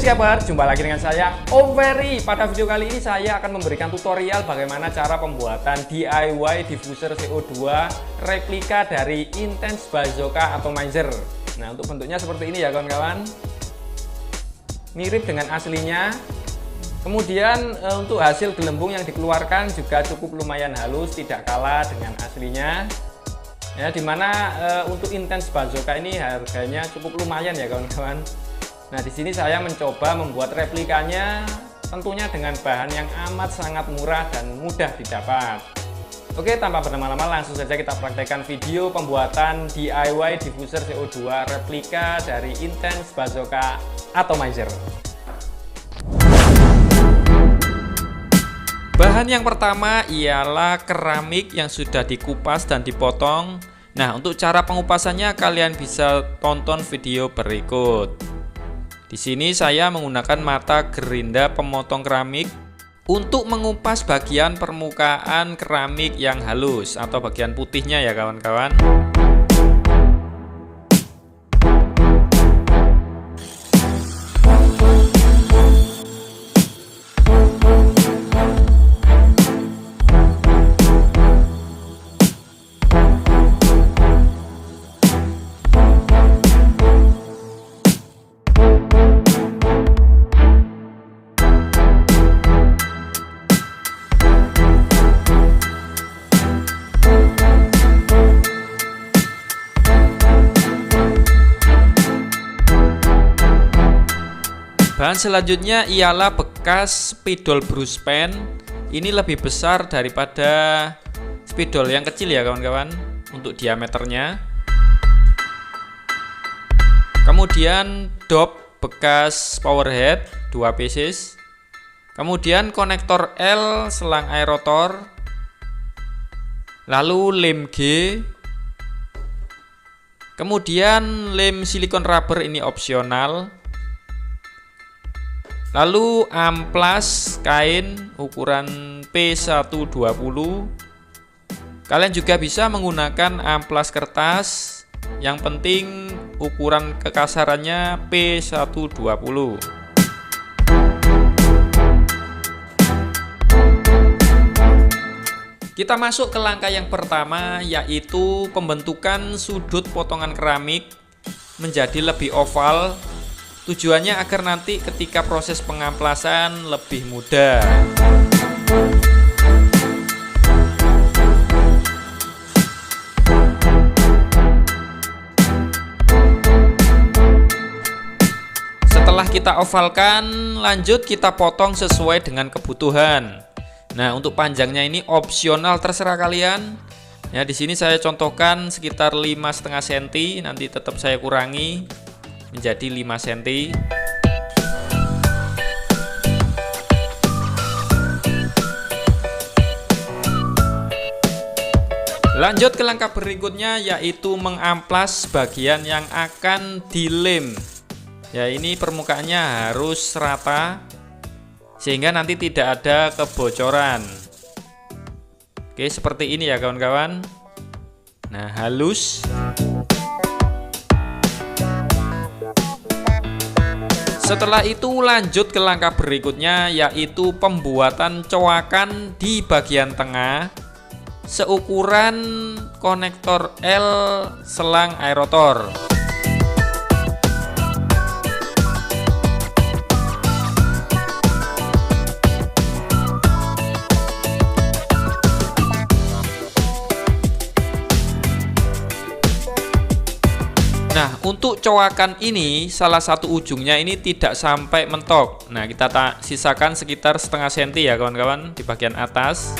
subscriber, jumpa lagi dengan saya Om Ferry. Pada video kali ini saya akan memberikan tutorial bagaimana cara pembuatan DIY diffuser CO2 replika dari Intense Bazooka Atomizer. Nah, untuk bentuknya seperti ini ya kawan-kawan, mirip dengan aslinya. Kemudian untuk hasil gelembung yang dikeluarkan juga cukup lumayan halus, tidak kalah dengan aslinya. Ya, dimana untuk Intense Bazooka ini harganya cukup lumayan ya kawan-kawan. Nah, di sini saya mencoba membuat replikanya tentunya dengan bahan yang amat sangat murah dan mudah didapat. Oke, tanpa berlama-lama langsung saja kita praktekkan video pembuatan DIY diffuser CO2 replika dari Intense Bazooka Atomizer. Bahan yang pertama ialah keramik yang sudah dikupas dan dipotong. Nah, untuk cara pengupasannya kalian bisa tonton video berikut. Di sini saya menggunakan mata gerinda pemotong keramik untuk mengupas bagian permukaan keramik yang halus atau bagian putihnya ya kawan-kawan. Bahan selanjutnya ialah bekas spidol brush pen. Ini lebih besar daripada spidol yang kecil ya kawan-kawan untuk diameternya. Kemudian dop bekas power head 2 pieces. Kemudian konektor L selang air rotor. Lalu lem G. Kemudian lem silikon rubber ini opsional. Lalu amplas kain ukuran P120. Kalian juga bisa menggunakan amplas kertas. Yang penting ukuran kekasarannya P120. Kita masuk ke langkah yang pertama, yaitu pembentukan sudut potongan keramik menjadi lebih oval. Tujuannya agar nanti ketika proses pengamplasan lebih mudah. Setelah kita ovalkan, lanjut kita potong sesuai dengan kebutuhan. Nah, untuk panjangnya ini opsional, terserah kalian. Ya, di sini saya contohkan sekitar 5,5 cm, nanti tetap saya kurangi menjadi 5 cm. Lanjut ke langkah berikutnya, yaitu mengamplas bagian yang akan dilem. Ya, ini permukaannya harus rata sehingga nanti tidak ada kebocoran. Oke, seperti ini ya kawan-kawan. Nah, halus. Setelah itu lanjut ke langkah berikutnya, yaitu pembuatan coakan di bagian tengah seukuran konektor L selang air rotor. Nah, untuk coakan ini salah satu ujungnya ini tidak sampai mentok. Nah, kita sisakan sekitar setengah senti ya kawan-kawan di bagian atas.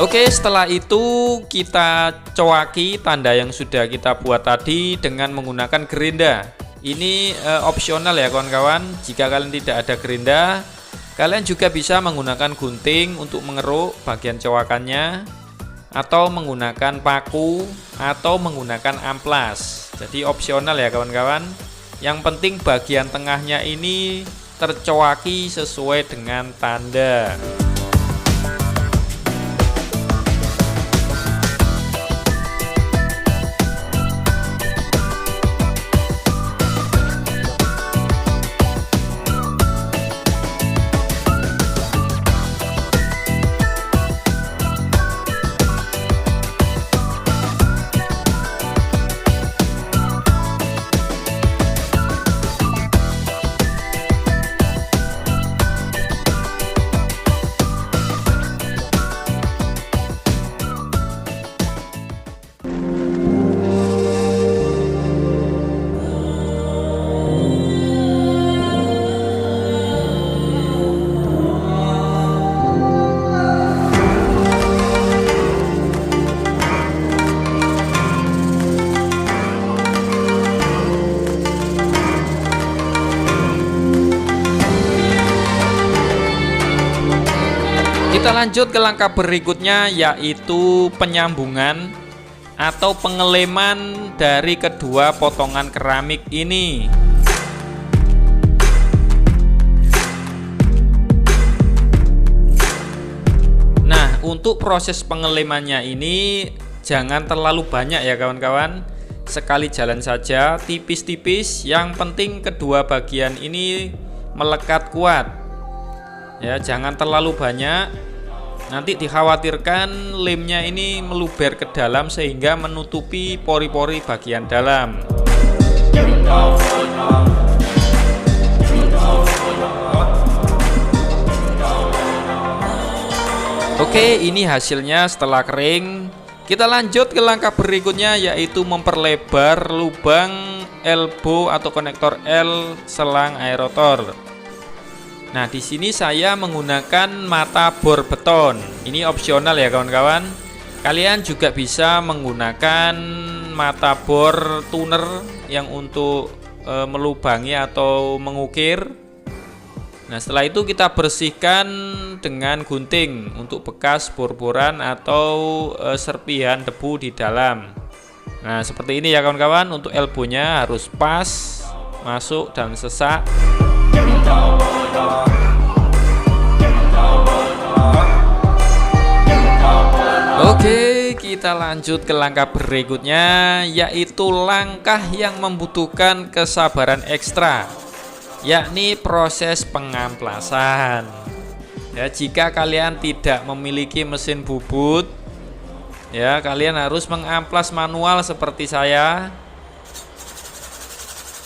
Oke, setelah itu kita coaki tanda yang sudah kita buat tadi dengan menggunakan gerinda. Ini opsional ya kawan-kawan. Jika kalian tidak ada gerinda, kalian juga bisa menggunakan gunting untuk mengeruk bagian coakannya, atau menggunakan paku, atau menggunakan amplas. Jadi opsional ya kawan-kawan. Yang penting bagian tengahnya ini tercoaki sesuai dengan tanda. Kita lanjut ke langkah berikutnya, yaitu penyambungan atau pengeleman dari kedua potongan keramik ini. Nah, untuk proses pengelemannya ini jangan terlalu banyak ya kawan-kawan. Sekali jalan saja, tipis-tipis. Yang penting kedua bagian ini melekat kuat. Ya, jangan terlalu banyak. Nanti dikhawatirkan lemnya ini meluber ke dalam sehingga menutupi pori-pori bagian dalam. Oke, ini hasilnya setelah kering. Kita lanjut ke langkah berikutnya, yaitu memperlebar lubang elbow atau konektor L selang aerator. Nah, di sini saya menggunakan mata bor beton. Ini opsional ya kawan-kawan. Kalian juga bisa menggunakan mata bor tuner yang untuk melubangi atau mengukir. Nah, setelah itu kita bersihkan dengan gunting untuk bekas bor-boran atau serpihan debu di dalam. Nah, seperti ini ya kawan-kawan. Untuk elbownya harus pas, masuk dan sesak. Oke, kita lanjut ke langkah berikutnya, yaitu langkah yang membutuhkan kesabaran ekstra, yakni proses pengamplasan. Ya, jika kalian tidak memiliki mesin bubut, ya kalian harus mengamplas manual seperti saya.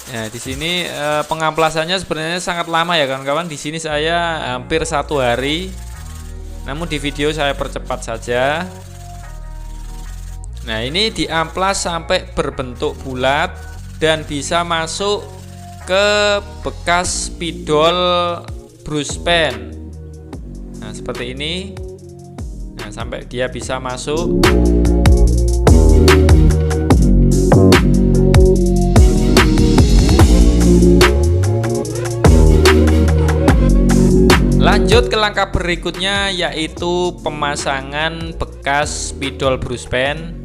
Nah, di sini pengamplasannya sebenarnya sangat lama ya kawan-kawan. Di sini saya hampir 1 hari. Namun di video saya percepat saja. Nah, ini diamplas sampai berbentuk bulat dan bisa masuk ke bekas spidol brush pen. Nah, seperti ini. Nah, sampai dia bisa masuk. Lanjut ke langkah berikutnya, yaitu pemasangan bekas spidol brush pen.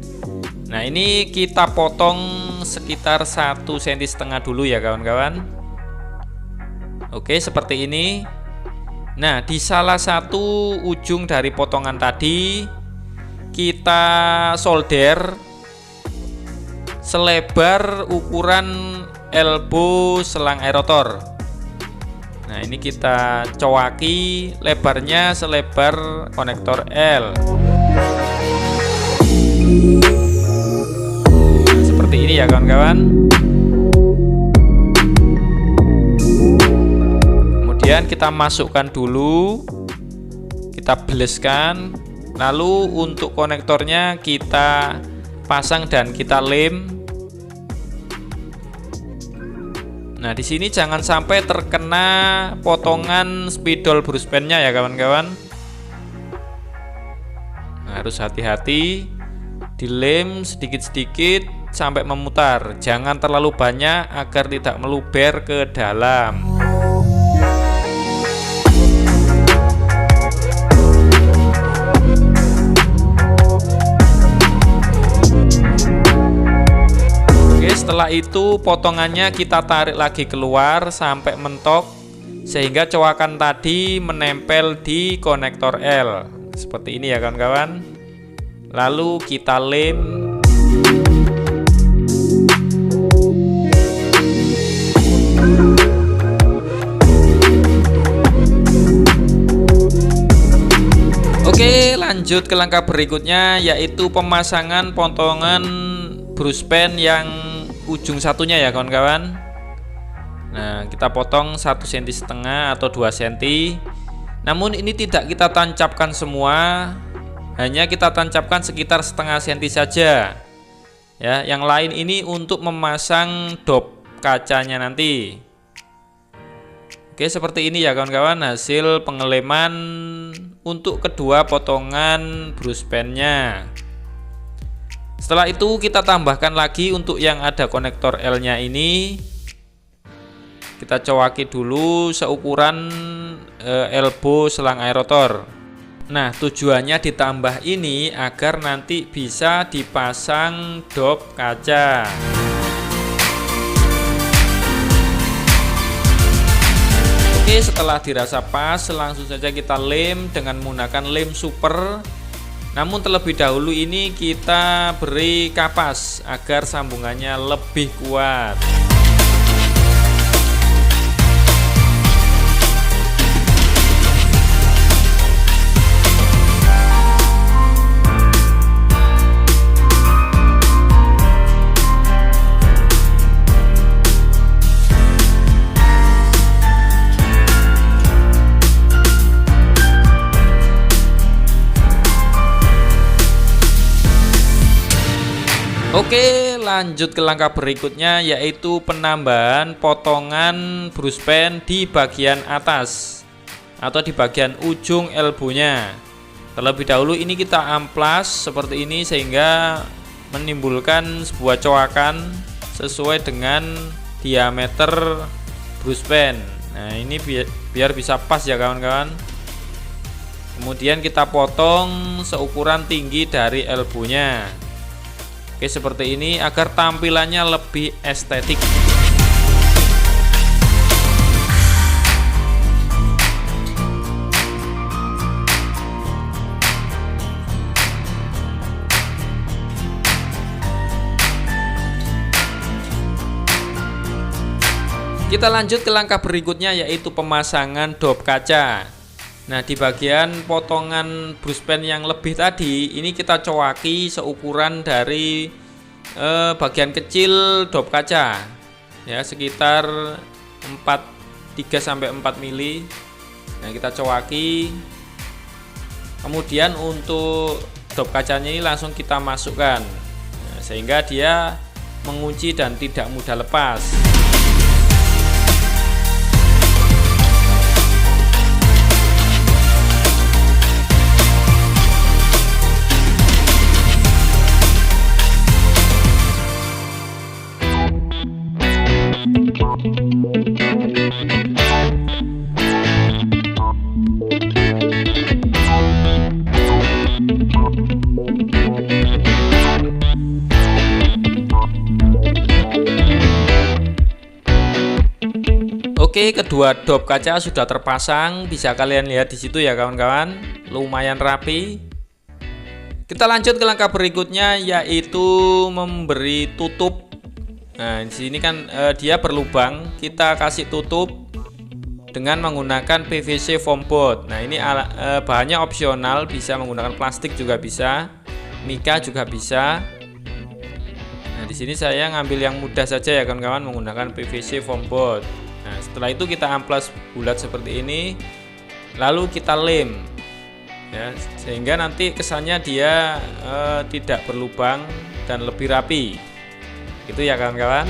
Nah, ini kita potong sekitar 1,5 cm dulu ya kawan-kawan. Oke, seperti ini. Nah, di salah satu ujung dari potongan tadi kita solder selebar ukuran elbow selang aerator. Nah, ini kita cowaki lebarnya selebar konektor L. Nah, seperti ini ya kawan-kawan. Kemudian kita masukkan dulu, kita beleskan. Lalu untuk konektornya kita pasang dan kita lem. Nah, di sini jangan sampai terkena potongan spidol brush pen-nya ya kawan-kawan. Nah, harus hati-hati, dilem sedikit-sedikit sampai memutar. Jangan terlalu banyak agar tidak meluber ke dalam. Setelah itu potongannya kita tarik lagi keluar sampai mentok sehingga cowakan tadi menempel di konektor L seperti ini ya kawan-kawan. Lalu kita lem. Oke, lanjut ke langkah berikutnya, yaitu pemasangan potongan brush pen yang ujung satunya ya kawan-kawan. Nah, kita potong 1,5 cm atau 2 cm. Namun ini tidak kita tancapkan semua, hanya kita tancapkan sekitar setengah senti saja. Ya, yang lain ini untuk memasang dop kacanya nanti. Oke, seperti ini ya kawan-kawan hasil pengeleman untuk kedua potongan brush pen-nya. Setelah itu kita tambahkan lagi untuk yang ada konektor L-nya ini. Kita cowaki dulu seukuran elbow selang aerator. Nah, tujuannya ditambah ini agar nanti bisa dipasang dop kaca. Oke, setelah dirasa pas, langsung saja kita lem dengan menggunakan lem super. Namun terlebih dahulu ini kita beri kapas agar sambungannya lebih kuat. Oke, lanjut ke langkah berikutnya, yaitu penambahan potongan bruspen di bagian atas atau di bagian ujung elbow-nya. Terlebih dahulu ini kita amplas seperti ini sehingga menimbulkan sebuah coakan sesuai dengan diameter bruspen. Nah, ini biar bisa pas ya kawan-kawan. Kemudian kita potong seukuran tinggi dari elbow-nya. Oke, seperti ini agar tampilannya lebih estetik. Kita lanjut ke langkah berikutnya, yaitu pemasangan dop kaca. Nah, di bagian potongan bruspen yang lebih tadi, ini kita coaki seukuran dari bagian kecil dop kaca, ya sekitar 3-4 mili. Nah, kita coaki. Kemudian untuk dop kacanya ini langsung kita masukkan, nah, sehingga dia mengunci dan tidak mudah lepas. Oke, kedua dop kaca sudah terpasang, bisa kalian lihat di situ ya kawan-kawan, lumayan rapi. Kita lanjut ke langkah berikutnya, yaitu memberi tutup. Nah, di sini kan dia berlubang, kita kasih tutup dengan menggunakan PVC foam board. Nah, ini bahannya opsional, bisa menggunakan plastik juga bisa, mika juga bisa. Nah, di sini saya ngambil yang mudah saja ya kawan-kawan, menggunakan PVC foam board. Nah, setelah itu kita amplas bulat seperti ini, lalu kita lem, ya, sehingga nanti kesannya dia tidak berlubang dan lebih rapi. Itu ya kawan-kawan.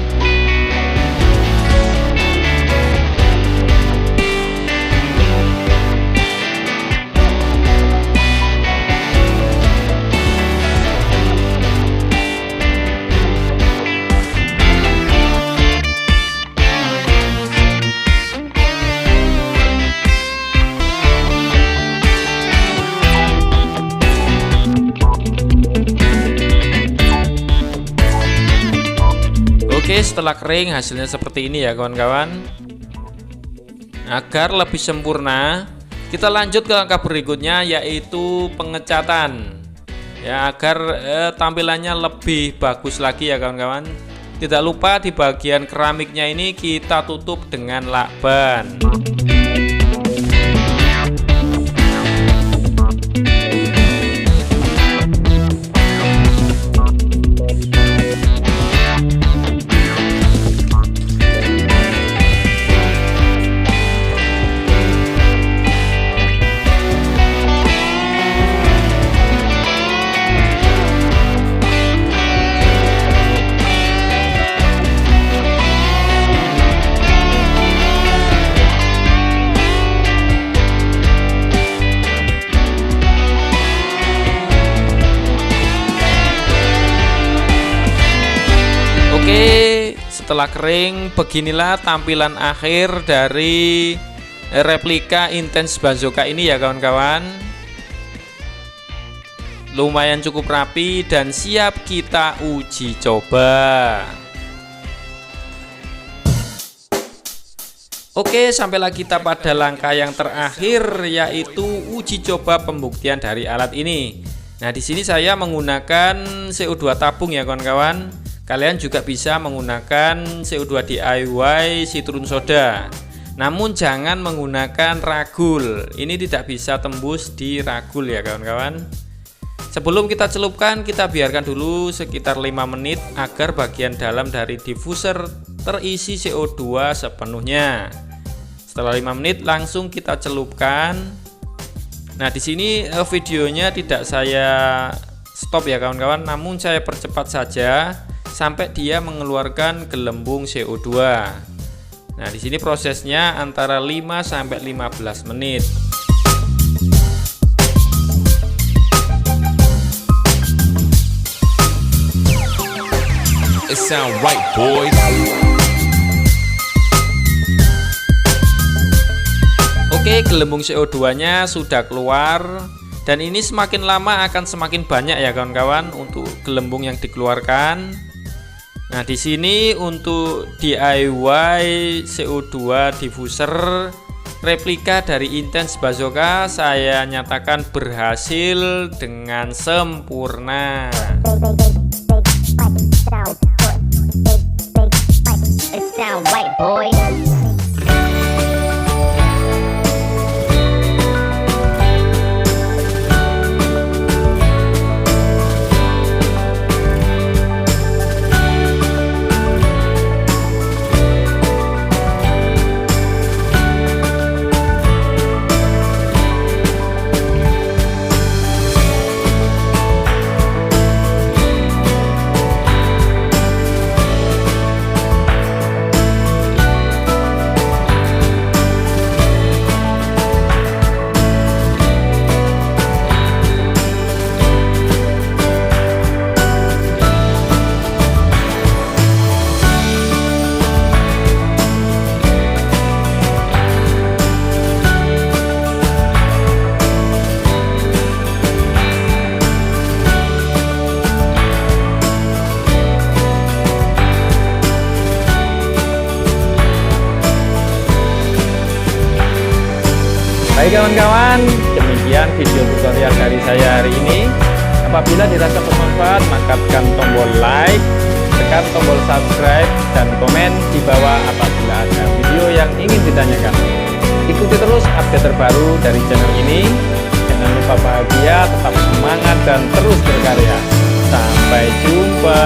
Oke, setelah kering hasilnya seperti ini ya kawan-kawan. Agar lebih sempurna, kita lanjut ke langkah berikutnya, yaitu pengecatan. Ya, agar tampilannya lebih bagus lagi ya kawan-kawan. Tidak lupa di bagian keramiknya ini kita tutup dengan lakban. Oke, setelah kering, beginilah tampilan akhir dari replika Intense Bazooka ini ya kawan-kawan. lumayan cukup rapi dan siap kita uji coba. Oke, sampailah kita pada langkah yang terakhir, yaitu uji coba pembuktian dari alat ini. Nah, di sini saya menggunakan CO2 tabung ya kawan-kawan. Kalian juga bisa menggunakan CO2 DIY Citron Soda. Namun jangan menggunakan ragul. Ini tidak bisa tembus di ragul ya kawan-kawan. Sebelum kita celupkan, kita biarkan dulu sekitar 5 menit agar bagian dalam dari diffuser terisi CO2 sepenuhnya. Setelah 5 menit langsung kita celupkan. Nah, di sini videonya tidak saya stop ya kawan-kawan, namun saya percepat saja sampai dia mengeluarkan gelembung CO2. Nah, di sini prosesnya antara 5 sampai 15 menit. It sound right, boys. Oke, gelembung CO2-nya sudah keluar dan ini semakin lama akan semakin banyak ya kawan-kawan untuk gelembung yang dikeluarkan. Nah, di sini untuk DIY CO2 diffuser replika dari Intense Bazooka saya nyatakan berhasil dengan sempurna. It sound right, boy. Baik kawan-kawan, demikian video tutorial dari saya hari ini. Apabila dirasa bermanfaat, maka tekan tombol like, tekan tombol subscribe, dan komen di bawah apabila ada video yang ingin ditanyakan. Ikuti terus update terbaru dari channel ini. Jangan lupa bahagia, tetap semangat, dan terus berkarya. Sampai jumpa.